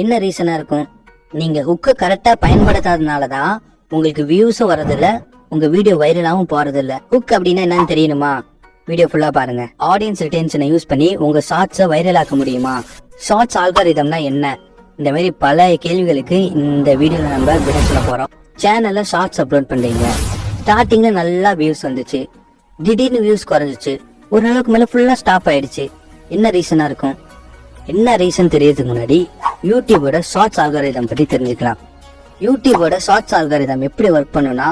என்ன ரீசனா இருக்கும்? நீங்க ஹுக்க கரெக்டா பயன்படுத்தாதனால தான் உங்களுக்கு வியூஸும் வரதில்ல, உங்க வீடியோ வைரலாவும் போறதில்ல. ஹுக் அப்படின்னா என்னன்னு தெரியணுமா? வீடியோ ஃபுல்லா பாருங்க. ஆடியன்ஸ் ரிட்டென்ஷனை யூஸ் பண்ணி உங்க ஷார்ட்ஸை வைரல் ஆக்க முடியுமா? ஷார்ட்ஸ் ஆல்காரிதம்னா என்ன? இந்த மாதிரி பல கேள்விகளுக்கு இந்த வீடியோல நம்ம விட சொல்ல போறோம். சேனல்ல ஷார்ட்ஸ் அப்லோட் பண்றீங்க. ஸ்டார்டிங்ல நல்லா வியூஸ் வந்துச்சு, திடீர்னு வியூஸ் குறைஞ்சிச்சு, ஒரு நாளுக்கு மேல ஃபுல்லா ஸ்டாப் ஆயிடுச்சு. என்ன ரீசனா இருக்கும்? என்ன ரீசன் தெரியறதுக்கு முன்னாடி யூடியூபோட ஷார்ட்ஸ் ஆல்காரிதம் பத்தி தெரிஞ்சுக்கலாம். யூடியூபோட ஷார்ட்ஸ் ஆல்காரிதம் எப்படி ஒர்க் பண்ணுனா,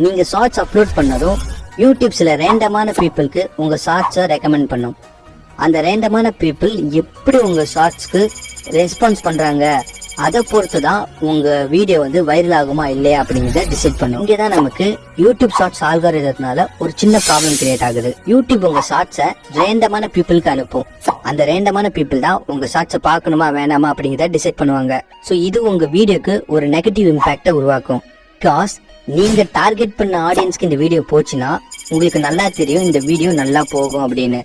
நீங்க ஷார்ட்ஸ் அப்லோட் பண்ணதும் யூடியூப் சில ரேண்டமான பீப்புளுக்கு உங்க ஷார்ட்ஸை ரெக்கமெண்ட் பண்ணும். அந்த ரேண்டமான பீப்புள் எப்படி உங்க ஷார்ட்ஸ்க்கு ரெஸ்பான்ஸ் பண்றாங்க அதை பொறுத்து தான் உங்க வீடியோ வந்து வைரல் ஆகுமா இல்லையா அப்படிங்கிறத டிசைட் பண்ணும். இங்கதான் நமக்கு யூடியூப் ஷார்ட்ஸ் ஆல்காரிதத்தினால ஒரு சின்ன ப்ராப்ளம் கிரியேட் ஆகுது. யூடியூப் உங்க ஷார்ட்ஸை ரேண்டமான பீப்புளுக்கு அனுப்பும். அந்த ரேண்டமான பீப்புள் தான் உங்க ஷார்ட்ஸை பார்க்கணுமா வேணாமா அப்படிங்கிறத டிசைட் பண்ணுவாங்க. ஸோ இது உங்க வீடியோக்கு ஒரு நெகட்டிவ் இம்பாக்டை உருவாக்கும். பிகாஸ் நீங்க டார்கெட் பண்ண ஆடியன்ஸ்க்கு இந்த வீடியோ போச்சுன்னா உங்களுக்கு நல்லா தெரியும் இந்த வீடியோ நல்லா போகும் அப்படின்னு.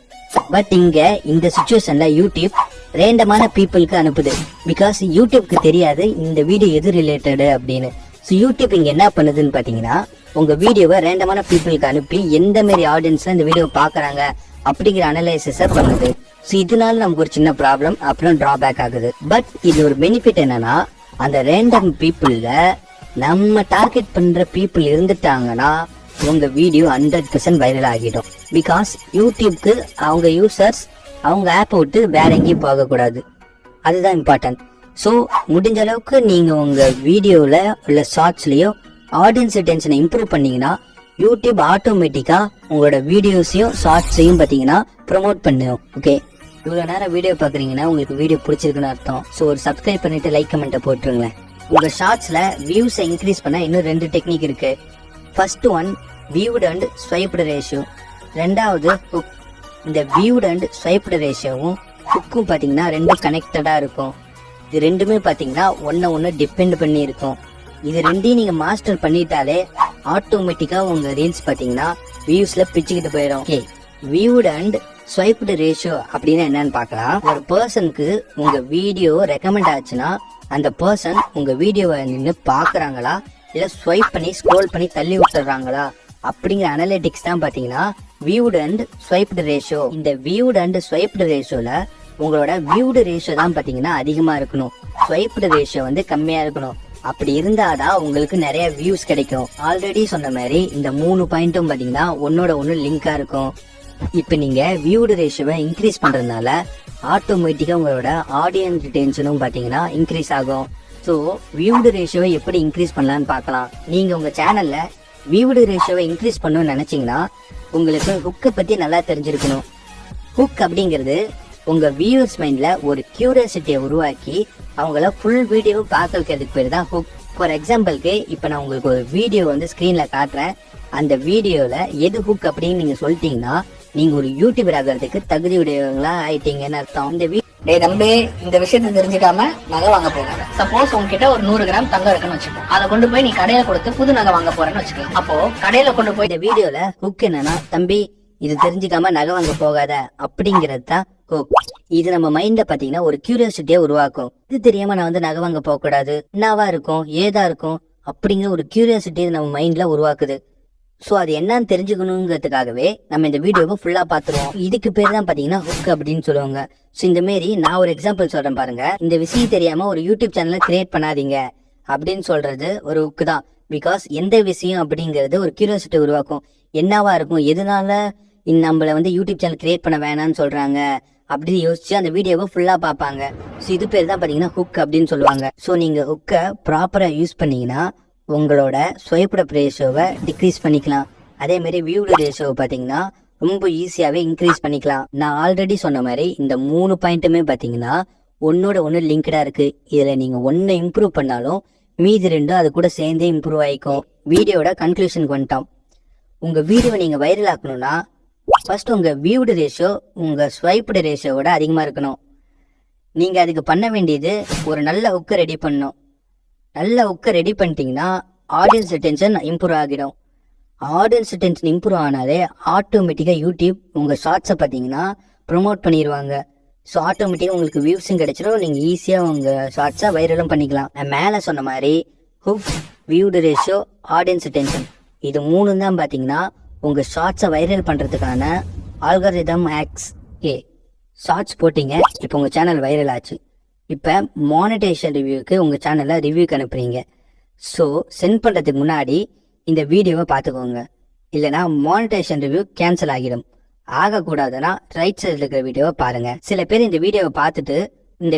பட் இங்க இந்த சிச்சுவேஷன்ல யூடியூப் ரேண்டமான பீப்புளுக்கு அனுப்புது. பிகாஸ் யூடியூப்க்கு தெரியாது இந்த வீடியோ எது ரிலேட்டடு அப்படின்னு. ஸோ யூடியூப் இங்க என்ன பண்ணுதுன்னு பாத்தீங்கன்னா, உங்க வீடியோவை ரேண்டமான பீப்புளுக்கு அனுப்பி எந்த மாதிரி ஆடியன்ஸ் இந்த வீடியோ பாக்குறாங்க அப்படிங்கிற அனலைசிஸ பண்ணுது. ஸோ இதனால நமக்கு ஒரு சின்ன ப்ராப்ளம் அப்புறம் டிராபேக் ஆகுது. பட் இது ஒரு பெனிஃபிட் என்னன்னா, அந்த ரேண்டம் பீப்புள்ல நம்ம டார்கெட் பண்ற பீப்புள் இருந்துட்டாங்கன்னா உங்க வீடியோ 100% வைரல் ஆகிடும். பிகாஸ் யூடியூப்க்கு அவங்க யூசர்ஸ் அவங்க ஆப் விட்டு வேற எங்கேயும் போக கூடாது. அதுதான் இம்பார்ட்டன்ட். ஸோ முடிஞ்ச அளவுக்கு நீங்க உங்க வீடியோல உள்ள ஷார்ட்ஸ்லயோ ஆடியன்ஸ் ரிட்டென்ஷனை இம்ப்ரூவ் பண்ணீங்கன்னா யூடியூப் ஆட்டோமேட்டிக்கா உங்களோட வீடியோஸையும் ஷார்ட்ஸையும் பாத்தீங்கன்னா ப்ரொமோட் பண்ணும். ஓகே, இவ்வளவு நேரம் வீடியோ பாக்குறீங்கன்னா உங்களுக்கு வீடியோ பிடிச்சிருக்குன்னு அர்த்தம். ஸோ ஒரு சப்ஸ்கிரைப் பண்ணிட்டு லைக் கமெண்ட்டை போட்டுருங்களேன். உங்க ஷார்ட்ஸ்ல வியூஸை இன்க்ரீஸ் பண்ண இன்னும் 2 டெக்னிக் இருக்கு. First one viewed and swiped ratio, ரெண்டாவது ஹுக். இந்த வியூட் அண்ட் ஸ்வைப்டு ரேஷியோவும் ஹுக்கும் பாத்தீங்கன்னா ரெண்டும் கனெக்டடா இருக்கும். இது ரெண்டுமே பாத்தீங்கன்னா ஒன்னு டிபெண்ட் பண்ணி இருக்கும். இது ரெண்டையும் நீங்க மாஸ்டர் பண்ணிட்டாலே ஆட்டோமேட்டிக்கா உங்க ரீல்ஸ் பாத்தீங்கன்னா வியூஸ்ல பிச்சுக்கிட்டு போயிடும். Okay, viewed and swiped ratio அப்படின்னா என்னன்னு பார்க்கலாம். ஒரு பர்சனுக்கு உங்க வீடியோ ரெக்கமெண்ட் ஆச்சுன்னா அந்த பர்சன் உங்க வீடியோவை நின்று பாக்குறாங்களா இல்ல ஸ்வைப் பண்ணி ஸ்க்ரோல் பண்ணி தள்ளி விட்டுறாங்களா அப்படிங்கிற அனலிட்டிக்ஸ் தான் பாத்தீங்கன்னா வியூட் அண்ட் ஸ்வைப்டு ரேஷியோ. இந்த வியூட் அண்ட் ஸ்வைப்டு ரேஷியோல உங்களோட வியூடு ரேஷியோ தான் பாத்தீங்கன்னா அதிகமா இருக்கணும், ஸ்வைப்டு ரேஷியோ வந்து கம்மியா இருக்கணும். அப்படி இருந்தாதான் உங்களுக்கு நிறைய வியூஸ் கிடைக்கும். ஆல்ரெடி சொன்ன மாதிரி இந்த 3 பாயிண்ட்டும் பாத்தீங்கன்னா ஒன்னோட ஒன்னு லிங்கா இருக்கும். இப்ப நீங்க வியூடு ரேஷியோவை இன்க்ரீஸ் பண்றதுனால ஆட்டோமேட்டிக்கா உங்களோட ஆடியன்ஸ் ரிட்டென்ஷனும் பாத்தீங்கன்னா இன்க்ரீஸ் ஆகும். ஸோ வியூடு ரேஷியோவை எப்படி இன்க்ரீஸ் பண்ணலான்னு பார்க்கலாம். நீங்க உங்க சேனல்ல வியூடு ரேஷியோவை இன்க்ரீஸ் பண்ணணும்னு நினைச்சீங்கன்னா உங்களுக்கு ஹுக்கை பத்தி நல்லா தெரிஞ்சிருக்கணும். ஹுக் அப்படிங்கிறது உங்க வியூவர்ஸ் மைண்ட்ல ஒரு கியூரியாசிட்டியை உருவாக்கி அவங்கள ஃபுல் வீடியோ பார்க்க வைக்கிறதுக்கு பேர் தான் ஹுக். ஃபார் எக்ஸாம்பிளுக்கு இப்ப நான் உங்களுக்கு ஒரு வீடியோ வந்து ஸ்கிரீன்ல காட்டுறேன். அந்த வீடியோல எது ஹுக் அப்படின்னு நீங்க சொல்லிட்டீங்கன்னா நீங்க ஒரு யூடியூபர் ஆகிறதுக்கு தகுதி உடையவங்களா ஆயிட்டீங்கன்னு அர்த்தம். டேய் தம்பி, இந்த விஷயத்தை தெரிஞ்சுக்காம நகை வாங்க போகாத. சப்போஸ் உங்ககிட்ட ஒரு 100 கிராம் தங்கம் இருக்குன்னு வச்சுக்கோ, அதை கொண்டு போய் நீ கடையில கொடுத்து புது நகை வாங்க போறேன்னு வச்சுக்கலாம். அப்போ கடையில கொண்டு போய் இந்த வீடியோல ஹுக் என்னன்னா, தம்பி இது தெரிஞ்சுக்காம நகை வாங்க போகாத அப்படிங்கிறது தான் ஹுக். இது நம்ம மைண்ட்ல பாத்தீங்கன்னா ஒரு கியூரியாசிட்டியை உருவாக்கும். இது தெரியாம நான் வந்து நகை வாங்க போக கூடாது, என்னவா இருக்கும் ஏதா இருக்கும் அப்படிங்கிற ஒரு கியூரியாசிட்டியை நம்ம மைண்ட்ல உருவாக்குது. சோ அது என்னன்னு தெரிஞ்சுக்கணுங்கிறதுக்காகவே நம்ம இந்த வீடியோவை ஃபுல்லா பாத்துருவோம். இதுக்கு பேர் தான் பாத்தீங்கன்னா ஹுக் அப்படின்னு சொல்லுவாங்க. சோ இந்த மாரி நான் ஒரு எக்ஸாம்பிள் சொல்றேன் பாருங்க. இந்த விஷயம் தெரியாம ஒரு யூடியூப் சேனலை கிரியேட் பண்ணாதீங்க அப்படின்னு சொல்றது ஒரு ஹுக் தான். பிகாஸ் எந்த விஷயம் அப்படிங்கிறது ஒரு கியூரியாசிட்டி உருவாக்கும். என்னவா இருக்கும், எதனால நம்மள வந்து யூடியூப் சேனல் கிரியேட் பண்ண வேணாம்னு சொல்றாங்க அப்படின்னு யோசிச்சு அந்த வீடியோவை ஃபுல்லா பாப்பாங்க. சோ இது பேர் தான் பாத்தீங்கன்னா ஹுக் அப்படின்னு சொல்லுவாங்க. சோ நீங்க ஹுக்கை ப்ராப்பரா யூஸ் பண்ணீங்கன்னா உங்களோட ஸ்வைப்டு ரேஷியோவை டிக்ரீஸ் பண்ணிக்கலாம். அதே மாதிரி வியூடு ரேஷியோவை பாத்தீங்கன்னா ரொம்ப ஈஸியாவே இன்க்ரீஸ் பண்ணிக்கலாம். நான் ஆல்ரெடி சொன்ன மாதிரி இந்த 3 பாயிண்ட்டுமே பாத்தீங்கன்னா ஒன்னோட ஒன்னு லிங்க்டா இருக்கு. இதுல நீங்க ஒன்னு இம்ப்ரூவ் பண்ணாலும் மீதி 2 அது கூட சேர்ந்தே இம்ப்ரூவ் ஆயிக்கும். வீடியோட கன்க்ளூஷனுக்கு வந்துட்டோம். உங்க வீடியோவை நீங்க வைரல் ஆக்கணும்னா ஃபர்ஸ்ட் உங்க வியூடு ரேஷியோ உங்க ஸ்வைப்டு ரேஷியோவோட அதிகமா இருக்கணும். நீங்க அதுக்கு பண்ண வேண்டியது ஒரு நல்ல ஹுக்கை ரெடி பண்ணணும். நல்ல ஹுக்கை ரெடி பண்ணிட்டீங்கன்னா ஆடியன்ஸ் ரிட்டென்ஷன் இம்ப்ரூவ் ஆகிடும். ஆடியன்ஸ் ரிட்டென்ஷன் இம்ப்ரூவ் ஆனாலே ஆட்டோமேட்டிக்கா யூடியூப் உங்க ஷார்ட்ஸை பார்த்தீங்கன்னா ப்ரொமோட் பண்ணிடுவாங்க. ஸோ ஆட்டோமேட்டிக்காக உங்களுக்கு வியூஸும் கிடைச்சிடும். நீங்கள் ஈஸியாக உங்கள் ஷார்ட்ஸை வைரலும் பண்ணிக்கலாம். நான் மேலே சொன்ன மாதிரி hook, viewed ratio, audience attention இது 3 தான் பார்த்தீங்கன்னா உங்கள் ஷார்ட்ஸை வைரல் பண்ணுறதுக்கான ஆல்காரிதம் ஹேக்ஸ். ஷார்ட்ஸ் போட்டிங்க, இப்போ உங்கள் சேனல் வைரல் ஆச்சு. இப்போ மானிட்டைசேஷன் ரிவ்யூக்கு உங்கள் சேனலில் ரிவ்யூக்கு அனுப்புறீங்க. ஸோ சென்ட் பண்ணுறதுக்கு முன்னாடி இந்த வீடியோவை பார்த்துக்கோங்க, இல்லைனா மானிட்டைசேஷன் ரிவ்யூ கேன்சல் ஆகிடும். ஆகக்கூடாதுன்னா ரைட் சைடில் இருக்கிற வீடியோவை பாருங்கள். சில பேர் இந்த வீடியோவை பார்த்துட்டு இந்த